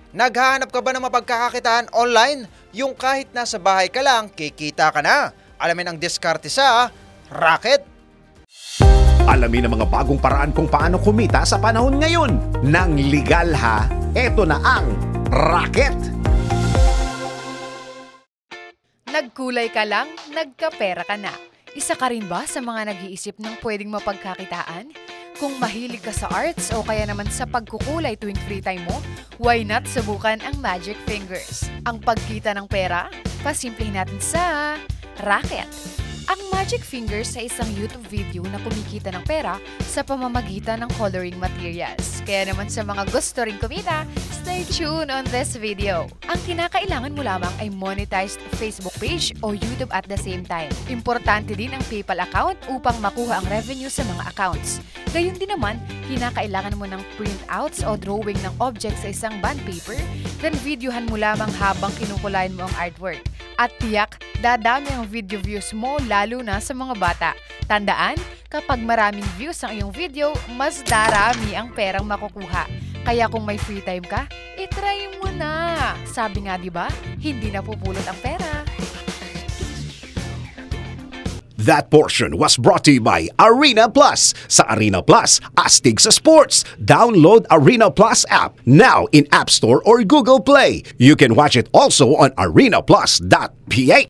Naghahanap ka ba ng mapagkakakitaan online? Yung kahit nasa bahay ka lang, kikita ka na. Alamin ang diskarte sa Racket. Alamin ang mga bagong paraan kung paano kumita sa panahon ngayon. Nang legal ha, eto na ang Racket. Nagkulay ka lang, nagkapera ka na. Isa ka rin ba sa mga nag-iisip ng pwedeng mapagkakitaan? Kung mahilig ka sa arts o kaya naman sa pagkukulay tuwing free time mo, why not subukan ang Magic Fingers? Ang pagkita ng pera, pasimplihin natin sa Racket. Ang Magic Fingers ay isang YouTube video na kumikita ng pera sa pamamagitan ng coloring materials. Kaya naman sa mga gusto ring kumita, stay tuned on this video. Ang kinakailangan mo lamang ay monetized Facebook page o YouTube at the same time. Importante din ang PayPal account upang makuha ang revenue sa mga accounts. Gayun din naman, kinakailangan mo ng printouts o drawing ng object sa isang bond paper, then videohan mo lamang habang kinukulayan mo ang artwork. At tiyak, dadami ang video views mo lalo na sa mga bata. Tandaan, kapag maraming views ang iyong video, mas darami ang perang makukuha. Kaya kung may free time ka, itry mo na. Sabi nga 'di ba, hindi napupulot ang pera. That portion was brought to you by Arena Plus. Sa Arena Plus, astig sa sports. Download Arena Plus app now in App Store or Google Play. You can watch it also on arenaplus.ph.